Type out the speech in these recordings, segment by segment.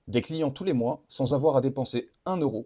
des clients tous les mois sans avoir à dépenser 1 €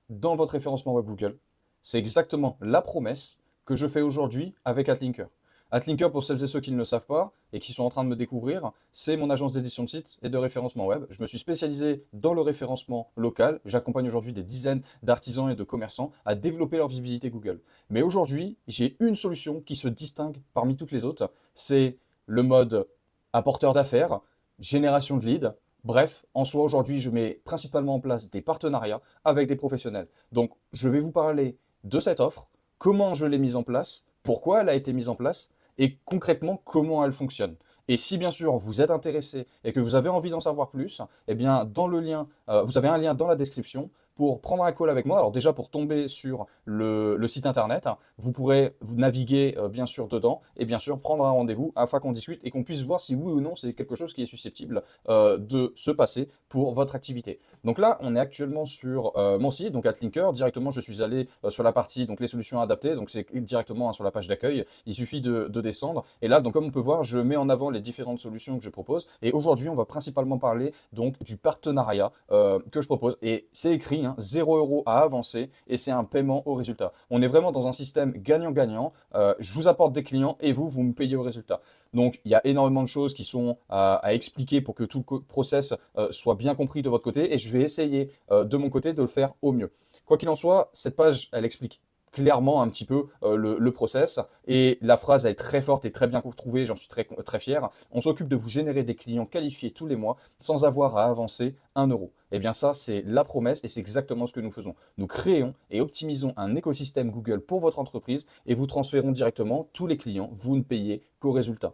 dans votre référencement web Google. C'est exactement la promesse que je fais aujourd'hui avec Atlinker. Atlinker, pour celles et ceux qui ne le savent pas et qui sont en train de me découvrir, c'est mon agence d'édition de sites et de référencement web. Je me suis spécialisé dans le référencement local. J'accompagne aujourd'hui des dizaines d'artisans et de commerçants à développer leur visibilité Google. Mais aujourd'hui, j'ai une solution qui se distingue parmi toutes les autres. C'est le mode apporteur d'affaires, génération de leads. Bref, en soi, aujourd'hui, je mets principalement en place des partenariats avec des professionnels. Donc, je vais vous parler de cette offre, comment je l'ai mise en place, pourquoi elle a été mise en place et concrètement comment elle fonctionne. Et si bien sûr vous êtes intéressé et que vous avez envie d'en savoir plus, eh bien dans le lien, vous avez un lien dans la description pour prendre un call avec moi. Alors déjà pour tomber sur le site internet, vous pourrez vous naviguer bien sûr dedans et bien sûr prendre un rendez-vous afin qu'on discute et qu'on puisse voir si oui ou non c'est quelque chose qui est susceptible de se passer pour votre activité. Donc là, on est actuellement sur mon site, donc Atlinker. Directement, je suis allé sur la partie donc les solutions adaptées. Donc c'est directement sur la page d'accueil. Il suffit de descendre. Et là, donc comme on peut voir, je mets en avant les différentes solutions que je propose. Et aujourd'hui, on va principalement parler donc du partenariat que je propose. Et c'est écrit, 0 € à avancer et c'est un paiement au résultat. On est vraiment dans un système gagnant-gagnant. Je vous apporte des clients et vous me payez au résultat. Donc, il y a énormément de choses qui sont à expliquer pour que tout le process soit bien compris de votre côté et je vais essayer de mon côté de le faire au mieux. Quoi qu'il en soit, cette page, elle explique clairement un petit peu le process et la phrase elle est très forte et très bien trouvée, j'en suis très fier. On s'occupe de vous générer des clients qualifiés tous les mois sans avoir à avancer 1 €. Eh bien ça, c'est la promesse et c'est exactement ce que nous faisons. Nous créons et optimisons un écosystème Google pour votre entreprise et vous transférons directement tous les clients. Vous ne payez qu'au résultat.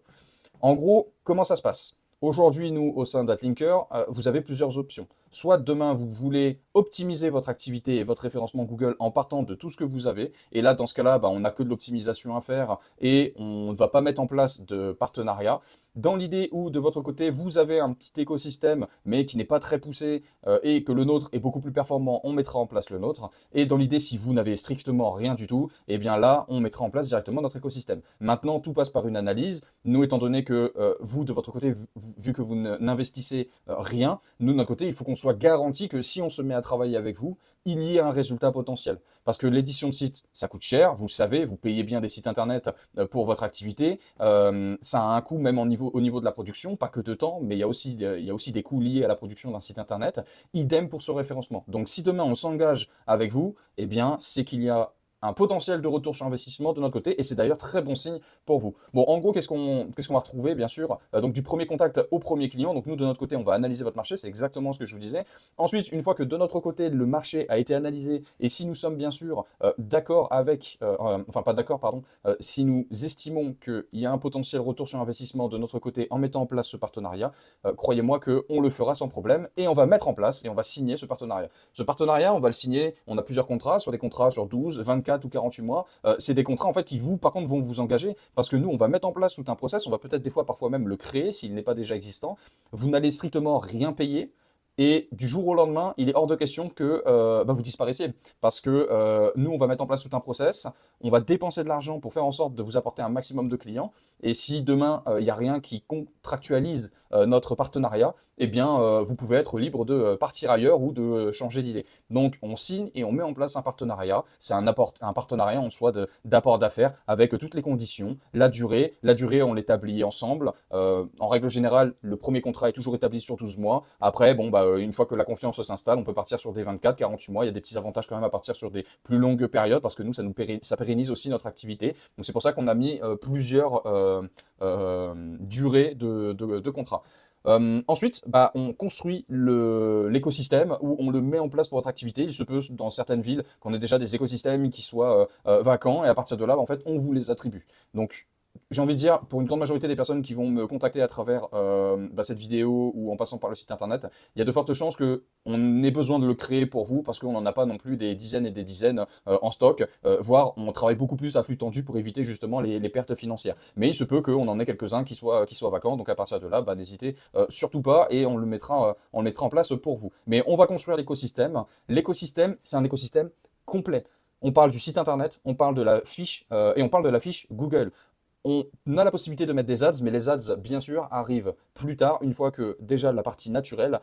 En gros, comment ça se passe? Aujourd'hui, nous, au sein d'Atlinker, vous avez plusieurs options. Soit demain, vous voulez optimiser votre activité et votre référencement Google en partant de tout ce que vous avez. Et là, dans ce cas-là, on n'a que de l'optimisation à faire et on ne va pas mettre en place de partenariat. Dans l'idée où, de votre côté, vous avez un petit écosystème, mais qui n'est pas très poussé et que le nôtre est beaucoup plus performant, on mettra en place le nôtre. Et dans l'idée, si vous n'avez strictement rien du tout, eh bien là, on mettra en place directement notre écosystème. Maintenant, tout passe par une analyse. Nous, étant donné que vous, de votre côté, vu que vous n'investissez rien, nous, de notre côté, il faut qu'on soit garanti que si on se met à travailler avec vous, il y ait un résultat potentiel. Parce que l'édition de site, ça coûte cher, vous le savez, vous payez bien des sites internet pour votre activité. Ça a un coût même au niveau de la production, pas que de temps, mais il y a aussi des coûts liés à la production d'un site internet. Idem pour ce référencement. Donc si demain on s'engage avec vous, eh bien c'est qu'il y a un potentiel de retour sur investissement de notre côté, et c'est d'ailleurs très bon signe pour vous. Bon, en gros, qu'est-ce qu'on va retrouver, bien sûr, donc du premier contact au premier client. Donc nous, de notre côté, on va analyser votre marché, c'est exactement ce que je vous disais. Ensuite, une fois que de notre côté, le marché a été analysé, et si nous sommes bien sûr d'accord avec, enfin pas d'accord, pardon, si nous estimons qu'il y a un potentiel retour sur investissement de notre côté en mettant en place ce partenariat, croyez-moi qu'on le fera sans problème, et on va mettre en place, et on va signer ce partenariat. Ce partenariat, on va le signer, on a plusieurs contrats, sur des contrats sur 12, 24 ou 48 mois. C'est des contrats en fait qui vous, par contre, vont vous engager parce que nous, on va mettre en place tout un process, on va peut-être des fois, parfois même le créer s'il n'est pas déjà existant. Vous n'allez strictement rien payer. Et du jour au lendemain, il est hors de question que vous disparaissez. Parce que nous, on va mettre en place tout un process, on va dépenser de l'argent pour faire en sorte de vous apporter un maximum de clients. Et si demain, il n'y a rien qui contractualise notre partenariat, eh bien, vous pouvez être libre de partir ailleurs ou de changer d'idée. Donc, on signe et on met en place un partenariat. C'est un partenariat en soi d'apport d'affaires avec toutes les conditions, la durée. La durée, on l'établit ensemble. En règle générale, le premier contrat est toujours établi sur 12 mois. Après, une fois que la confiance s'installe, on peut partir sur des 24, 48 mois. Il y a des petits avantages quand même à partir sur des plus longues périodes parce que nous, ça pérennise aussi notre activité. Donc, c'est pour ça qu'on a mis plusieurs durées de contrat. Ensuite, on construit l'écosystème où on le met en place pour votre activité. Il se peut dans certaines villes qu'on ait déjà des écosystèmes qui soient vacants et à partir de là, en fait, on vous les attribue. Donc, j'ai envie de dire, pour une grande majorité des personnes qui vont me contacter à travers cette vidéo ou en passant par le site internet, il y a de fortes chances qu'on ait besoin de le créer pour vous parce qu'on n'en a pas non plus des dizaines et des dizaines en stock, voire on travaille beaucoup plus à flux tendu pour éviter justement les pertes financières. Mais il se peut qu'on en ait quelques-uns qui soient vacants, donc à partir de là, n'hésitez surtout pas et on le mettra en place pour vous. Mais on va construire l'écosystème. L'écosystème, c'est un écosystème complet. On parle du site internet, on parle de la fiche et on parle de la fiche Google. on a la possibilité de mettre des ads, mais les ads, bien sûr, arrivent plus tard, une fois que déjà la partie naturelle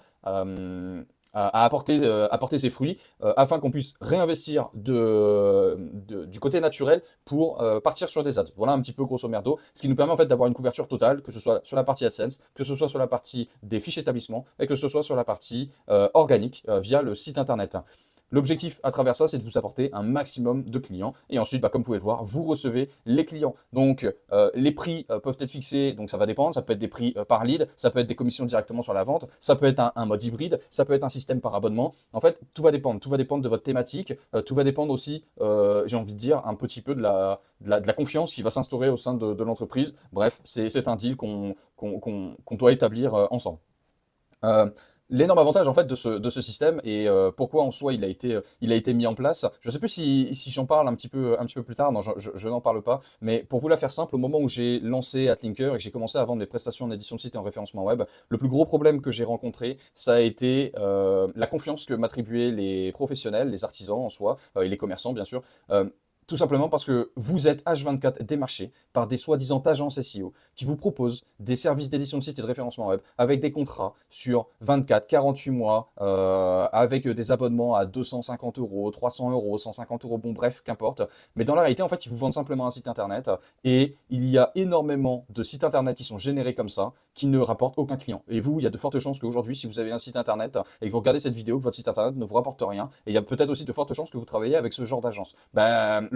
apporté ses fruits, afin qu'on puisse réinvestir du côté naturel pour partir sur des ads. Voilà un petit peu grosso merdo, ce qui nous permet en fait d'avoir une couverture totale, que ce soit sur la partie AdSense, que ce soit sur la partie des fiches établissements, et que ce soit sur la partie organique via le site internet. L'objectif à travers ça, c'est de vous apporter un maximum de clients. Et ensuite, comme vous pouvez le voir, vous recevez les clients. Donc, les prix peuvent être fixés, donc ça va dépendre. Ça peut être des prix par lead, ça peut être des commissions directement sur la vente, ça peut être un mode hybride, ça peut être un système par abonnement. En fait, tout va dépendre. Tout va dépendre de votre thématique. Tout va dépendre aussi, j'ai envie de dire, un petit peu de la confiance qui va s'instaurer au sein de l'entreprise. Bref, c'est un deal qu'on doit établir ensemble. Euh, L'énorme avantage en fait de ce système et pourquoi en soi il a été mis en place. Je ne sais plus si j'en parle un petit peu plus tard, non, je n'en parle pas, mais pour vous la faire simple, au moment où j'ai lancé Atlinker et que j'ai commencé à vendre mes prestations en édition de site et en référencement web, le plus gros problème que j'ai rencontré, ça a été la confiance que m'attribuaient les professionnels, les artisans en soi, et les commerçants bien sûr. Tout simplement parce que vous êtes H24 démarché par des soi-disant agences SEO qui vous proposent des services d'édition de site et de référencement web avec des contrats sur 24, 48 mois, avec des abonnements à 250 euros, 300 euros, 150 euros, bon bref, qu'importe. Mais dans la réalité, en fait, ils vous vendent simplement un site internet et il y a énormément de sites internet qui sont générés comme ça, qui ne rapportent aucun client. Et vous, il y a de fortes chances qu'aujourd'hui, si vous avez un site internet et que vous regardez cette vidéo, que votre site internet ne vous rapporte rien. Et il y a peut-être aussi de fortes chances que vous travaillez avec ce genre d'agence.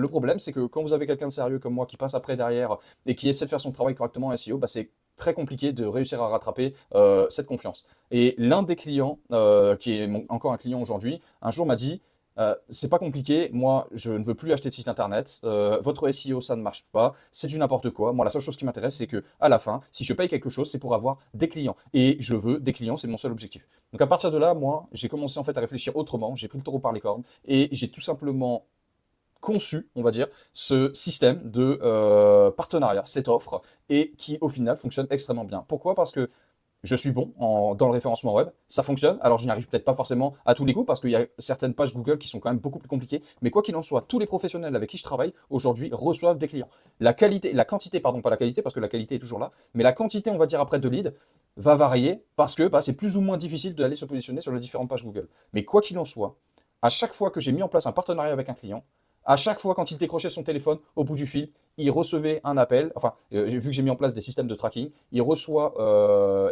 Le problème, c'est que quand vous avez quelqu'un de sérieux comme moi qui passe après derrière et qui essaie de faire son travail correctement en SEO, c'est très compliqué de réussir à rattraper cette confiance. Et l'un des clients, qui est encore un client aujourd'hui, un jour m'a dit, c'est pas compliqué, moi je ne veux plus acheter de site internet, votre SEO ça ne marche pas, c'est du n'importe quoi. Moi la seule chose qui m'intéresse c'est que à la fin, si je paye quelque chose, c'est pour avoir des clients. Et je veux des clients, c'est mon seul objectif. Donc à partir de là, moi j'ai commencé en fait à réfléchir autrement, j'ai pris le taureau par les cornes et j'ai tout simplement conçu, on va dire, ce système de partenariat, cette offre, et qui au final fonctionne extrêmement bien. Pourquoi? Parce que je suis bon dans le référencement web, ça fonctionne. Alors je n'y arrive peut-être pas forcément à tous les coups parce qu'il y a certaines pages Google qui sont quand même beaucoup plus compliquées. Mais quoi qu'il en soit, tous les professionnels avec qui je travaille aujourd'hui reçoivent des clients. La quantité, pardon, pas la qualité parce que la qualité est toujours là, mais la quantité, on va dire après de leads, va varier parce que c'est plus ou moins difficile d'aller se positionner sur les différentes pages Google. Mais quoi qu'il en soit, à chaque fois que j'ai mis en place un partenariat avec un client, à chaque fois, quand il décrochait son téléphone, au bout du fil, il recevait un appel. Enfin, vu que j'ai mis en place des systèmes de tracking, il reçoit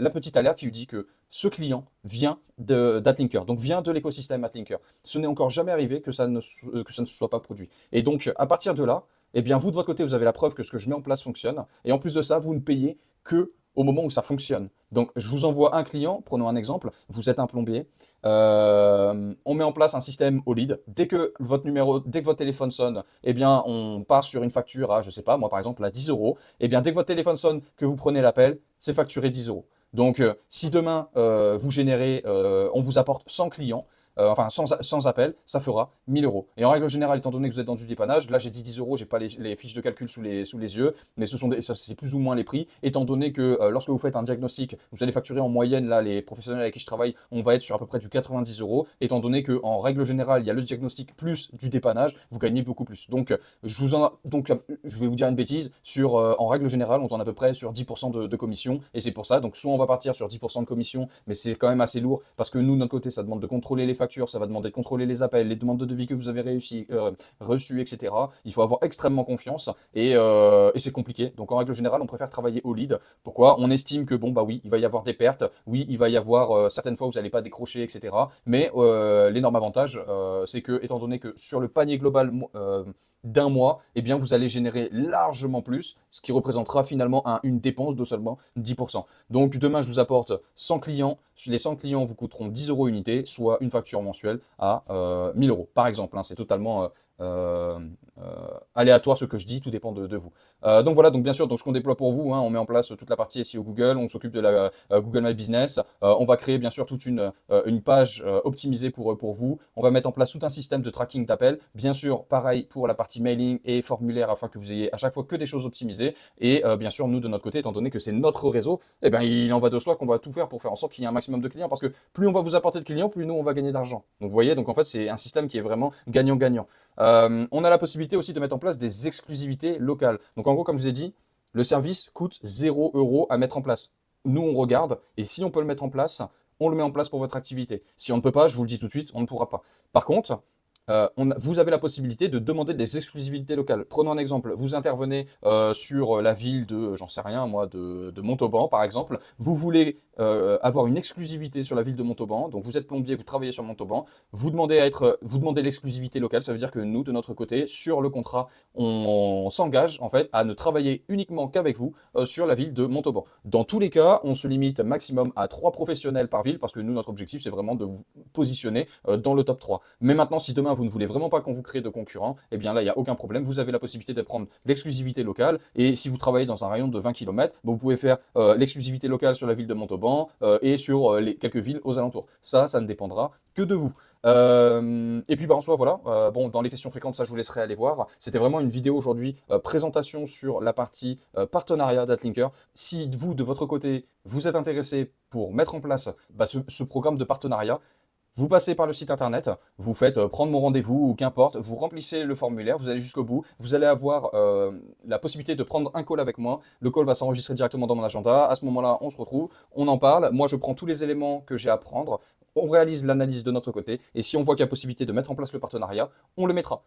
la petite alerte qui lui dit que ce client vient d'Atlinker, donc vient de l'écosystème Atlinker. Ce n'est encore jamais arrivé que ça ne se soit pas produit. Et donc, à partir de là, eh bien, vous, de votre côté, vous avez la preuve que ce que je mets en place fonctionne. Et en plus de ça, vous ne payez que au moment où ça fonctionne. Donc, je vous envoie un client, prenons un exemple, vous êtes un plombier, on met en place un système au lead. Dès que votre téléphone sonne, eh bien, on part sur une facture à, je sais pas, moi par exemple, à 10 euros. Eh bien, dès que votre téléphone sonne, que vous prenez l'appel, c'est facturé 10 euros. Donc, si demain, on vous apporte 100 clients, enfin sans appel, ça fera 1000 euros. Et en règle générale, étant donné que vous êtes dans du dépannage, là j'ai dit 10 euros, j'ai pas les fiches de calcul sous les yeux, mais c'est plus ou moins les prix, étant donné que lorsque vous faites un diagnostic, vous allez facturer en moyenne, là les professionnels avec qui je travaille, on va être sur à peu près du 90 euros, étant donné qu'en règle générale, il y a le diagnostic plus du dépannage, vous gagnez beaucoup plus. Donc, je vais vous dire une bêtise, en règle générale, on tourne à peu près sur 10% de commission, et c'est pour ça, donc soit on va partir sur 10% de commission, mais c'est quand même assez lourd, parce que nous, de notre côté, ça demande de contrôler les factures, ça va demander de contrôler les appels, les demandes de devis que vous avez reçues, etc. Il faut avoir extrêmement confiance et c'est compliqué. Donc en règle générale, on préfère travailler au lead. Pourquoi? On estime que oui, il va y avoir des pertes, oui, il va y avoir certaines fois où vous n'allez pas décrocher, etc. Mais l'énorme avantage, c'est que, étant donné que sur le panier global d'un mois, eh bien, vous allez générer largement plus, ce qui représentera finalement une dépense de seulement 10%. Donc demain, je vous apporte 100 clients. Les 100 clients vous coûteront 10 euros unité, soit une facture mensuelle à 1000 euros, par exemple. Hein. C'est totalement euh, aléatoire ce que je dis, tout dépend de vous. Donc voilà, donc bien sûr, donc ce qu'on déploie pour vous, hein, on met en place toute la partie SEO Google, on s'occupe de la Google My Business, on va créer bien sûr toute une page optimisée pour vous, on va mettre en place tout un système de tracking d'appels, bien sûr, pareil pour la partie mailing et formulaire afin que vous ayez à chaque fois que des choses optimisées, et bien sûr, nous de notre côté, étant donné que c'est notre réseau, eh bien, il en va de soi qu'on va tout faire pour faire en sorte qu'il y ait un maximum de clients, parce que plus on va vous apporter de clients, plus nous on va gagner d'argent. Donc vous voyez, donc en fait c'est un système qui est vraiment gagnant-gagnant. On a la possibilité aussi de mettre en place des exclusivités locales. Donc en gros, comme je vous ai dit, Le service coûte 0 € à mettre en place. Nous, on regarde, et si on peut le mettre en place, on le met en place pour votre activité. Si on ne peut pas, je vous le dis tout de suite, on ne pourra pas. Par contre, vous avez la possibilité de demander des exclusivités locales. Prenons un exemple, vous intervenez sur la ville de, j'en sais rien moi, de Montauban par exemple. Vous voulez avoir une exclusivité sur la ville de Montauban, donc vous êtes plombier, vous travaillez sur Montauban, vous demandez l'exclusivité locale, ça veut dire que nous, de notre côté, sur le contrat, on s'engage en fait à ne travailler uniquement qu'avec vous sur la ville de Montauban. Dans tous les cas, on se limite maximum à 3 professionnels par ville, parce que nous, notre objectif, c'est vraiment de vous positionner dans le top 3. Mais maintenant, si demain, vous ne voulez vraiment pas qu'on vous crée de concurrents, eh bien là, il n'y a aucun problème. Vous avez la possibilité de prendre l'exclusivité locale. Et si vous travaillez dans un rayon de 20 km, vous pouvez faire l'exclusivité locale sur la ville de Montauban et sur les quelques villes aux alentours. Ça ne dépendra que de vous. Et puis en soi, voilà. Bon, dans les questions fréquentes, ça, je vous laisserai aller voir. C'était vraiment une vidéo aujourd'hui, présentation sur la partie partenariat d'Atlinker. Si vous, de votre côté, vous êtes intéressé pour mettre en place ce programme de partenariat, vous passez par le site internet, vous faites prendre mon rendez-vous ou qu'importe, vous remplissez le formulaire, vous allez jusqu'au bout, vous allez avoir la possibilité de prendre un call avec moi. Le call va s'enregistrer directement dans mon agenda. À ce moment-là, on se retrouve, on en parle. Moi, je prends tous les éléments que j'ai à prendre, on réalise l'analyse de notre côté et si on voit qu'il y a possibilité de mettre en place le partenariat, on le mettra.